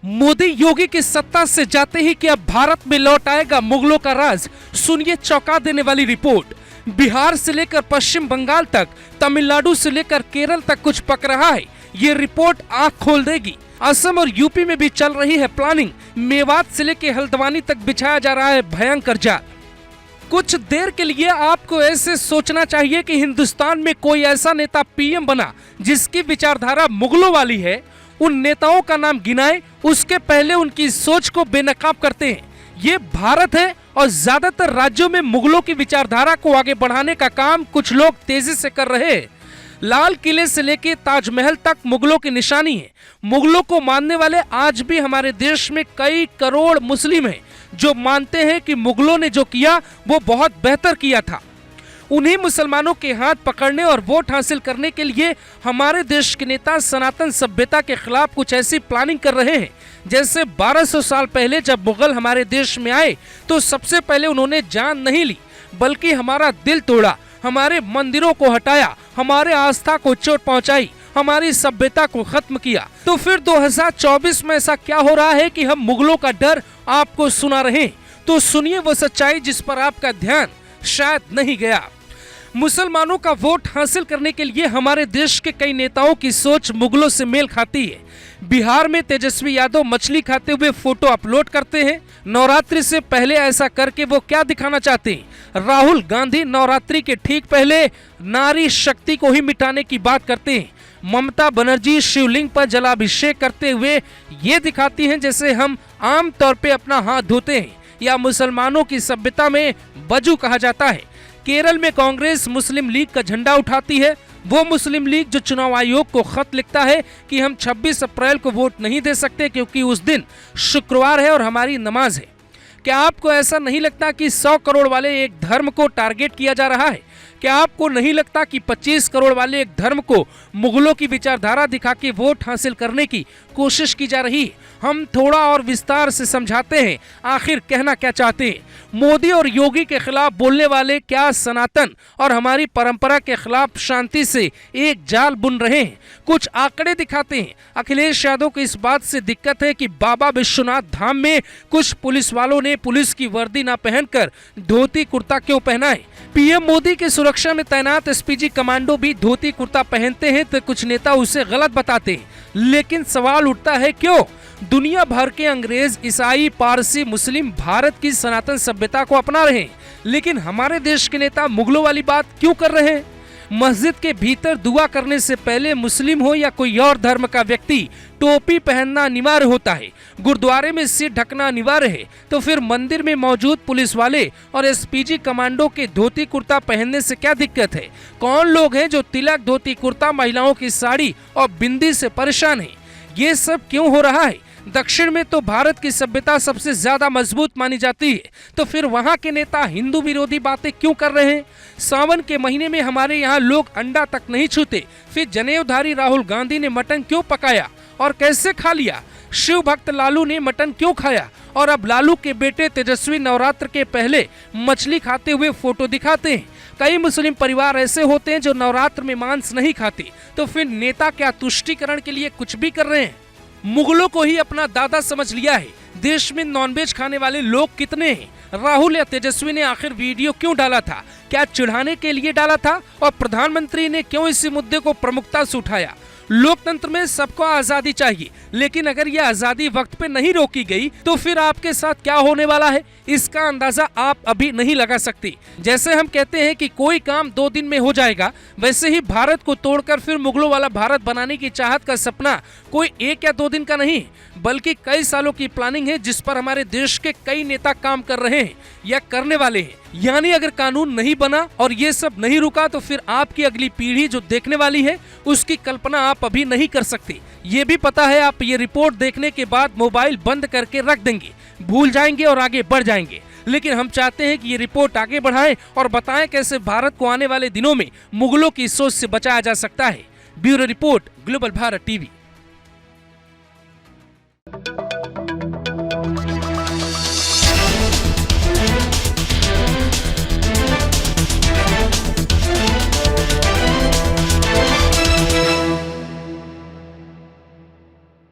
मोदी योगी की सत्ता से जाते ही क्या भारत में लौट आएगा मुगलों का राज? सुनिए चौंका देने वाली रिपोर्ट। बिहार से लेकर पश्चिम बंगाल तक, तमिलनाडु से लेकर केरल तक कुछ पक रहा है। ये रिपोर्ट आंख खोल देगी। असम और यूपी में भी चल रही है प्लानिंग। मेवात से लेकर हल्द्वानी तक बिछाया जा रहा है भयंकर जाल। कुछ देर के लिए आपको ऐसे सोचना चाहिए कि हिंदुस्तान में कोई ऐसा नेता पीएम बना जिसकी विचारधारा मुगलों वाली है। उन नेताओं का नाम गिनाए, उसके पहले उनकी सोच को बेनकाब करते हैं। ये भारत है और ज्यादातर राज्यों में मुगलों की विचारधारा को आगे बढ़ाने का काम कुछ लोग तेजी से कर रहे हैं। लाल किले से लेकर ताजमहल तक मुगलों की निशानी है। मुगलों को मानने वाले आज भी हमारे देश में कई करोड़ मुस्लिम हैं जो मानते हैं कि मुगलों ने जो किया वो बहुत बेहतर किया था। उन्हीं मुसलमानों के हाथ पकड़ने और वोट हासिल करने के लिए हमारे देश के नेता सनातन सभ्यता के खिलाफ कुछ ऐसी प्लानिंग कर रहे हैं जैसे 1200 साल पहले जब मुगल हमारे देश में आए तो सबसे पहले उन्होंने जान नहीं ली बल्कि हमारा दिल तोड़ा, हमारे मंदिरों को हटाया, हमारे आस्था को चोट पहुंचाई, हमारी सभ्यता को खत्म किया। तो फिर 2024 में ऐसा क्या हो रहा है कि हम मुगलों का डर आपको सुना रहे हैं? तो सुनिए वो सच्चाई जिस पर आपका ध्यान शायद नहीं गया। मुसलमानों का वोट हासिल करने के लिए हमारे देश के कई नेताओं की सोच मुगलों से मेल खाती है। बिहार में तेजस्वी यादव मछली खाते हुए फोटो अपलोड करते हैं। नवरात्रि से पहले ऐसा करके वो क्या दिखाना चाहते हैं? राहुल गांधी नवरात्रि के ठीक पहले नारी शक्ति को ही मिटाने की बात करते हैं। ममता बनर्जी शिवलिंग पर जलाभिषेक करते हुए ये दिखाती हैं जैसे हम आम तौर पे अपना हाथ धोते हैं या मुसलमानों की सभ्यता में वजू कहा जाता है। केरल में कांग्रेस मुस्लिम लीग का झंडा उठाती है। वो मुस्लिम लीग जो चुनाव आयोग को खत लिखता है कि हम 26 अप्रैल को वोट नहीं दे सकते क्योंकि उस दिन शुक्रवार है और हमारी नमाज है। क्या आपको ऐसा नहीं लगता कि 100 करोड़ वाले एक धर्म को टारगेट किया जा रहा है? क्या आपको नहीं लगता कि 25 करोड़ वाले एक धर्म को मुगलों की विचारधारा दिखा के वोट हासिल करने की कोशिश की जा रही है? हम थोड़ा और विस्तार से समझाते हैं आखिर कहना क्या चाहते हैं। मोदी और योगी के खिलाफ बोलने वाले क्या सनातन और हमारी परंपरा के खिलाफ शांति से एक जाल बुन रहे हैं? कुछ आंकड़े दिखाते हैं। अखिलेश यादव को इस बात से दिक्कत है कि बाबा विश्वनाथ धाम में कुछ पुलिस वालों ने पुलिस की वर्दी ना पहनकर धोती कुर्ता क्यों पहना है? पीएम मोदी की सुरक्षा में तैनात एसपीजी कमांडो भी धोती कुर्ता पहनते हैं तो कुछ नेता उसे गलत बताते हैं। लेकिन सवाल उठता है क्यों? दुनिया भर के अंग्रेज, ईसाई, पारसी, मुस्लिम भारत की सनातन सभ्यता को अपना रहे हैं, लेकिन हमारे देश के नेता मुगलों वाली बात क्यों कर रहे हैं? मस्जिद के भीतर दुआ करने से पहले मुस्लिम हो या कोई और धर्म का व्यक्ति टोपी पहनना अनिवार्य होता है। गुरुद्वारे में सिर ढकना अनिवार्य है। तो फिर मंदिर में मौजूद पुलिस वाले और एसपीजी कमांडो के धोती कुर्ता पहनने से क्या दिक्कत है? कौन लोग हैं जो तिलक, धोती कुर्ता, महिलाओं की साड़ी और बिंदी से परेशान हैं? ये सब क्यों हो रहा है? दक्षिण में तो भारत की सभ्यता सबसे ज्यादा मजबूत मानी जाती है, तो फिर वहाँ के नेता हिंदू विरोधी बातें क्यों कर रहे हैं? सावन के महीने में हमारे यहाँ लोग अंडा तक नहीं छूते, फिर जनेऊधारी राहुल गांधी ने मटन क्यों पकाया और कैसे खा लिया? शिव भक्त लालू ने मटन क्यों खाया? और अब लालू के बेटे तेजस्वी नवरात्र के पहले मछली खाते हुए फोटो दिखाते हैं। कई मुस्लिम परिवार ऐसे होते हैं जो नवरात्र में मांस नहीं खाते, तो फिर नेता क्या तुष्टीकरण के लिए कुछ भी कर रहे हैं? मुगलों को ही अपना दादा समझ लिया है। देश में नॉनवेज खाने वाले लोग कितने हैं? राहुल या तेजस्वी ने आखिर वीडियो क्यों डाला था? क्या चिढ़ाने के लिए डाला था? और प्रधानमंत्री ने क्यों इसी मुद्दे को प्रमुखता से उठाया? लोकतंत्र में सबको आजादी चाहिए, लेकिन अगर यह आजादी वक्त पे नहीं रोकी गई तो फिर आपके साथ क्या होने वाला है इसका अंदाजा आप अभी नहीं लगा सकते। जैसे हम कहते हैं कि कोई काम 2 दिन में हो जाएगा, वैसे ही भारत को तोड़कर फिर मुगलों वाला भारत बनाने की चाहत का सपना कोई 1 या 2 दिन का नहीं बल्कि कई सालों की प्लानिंग है जिस पर हमारे देश के कई नेता काम कर रहे हैं या करने वाले हैं। यानी अगर कानून नहीं बना और ये सब नहीं रुका तो फिर आपकी अगली पीढ़ी जो देखने वाली है उसकी कल्पना आप अभी नहीं कर सकते। ये भी पता है आप ये रिपोर्ट देखने के बाद मोबाइल बंद करके रख देंगे, भूल जाएंगे और आगे बढ़ जाएंगे। लेकिन हम चाहते हैं कि ये रिपोर्ट आगे बढ़ाएं और बताएं कैसे भारत को आने वाले दिनों में मुगलों की सोच से बचाया जा सकता है। Bureau report, global Bharat TV.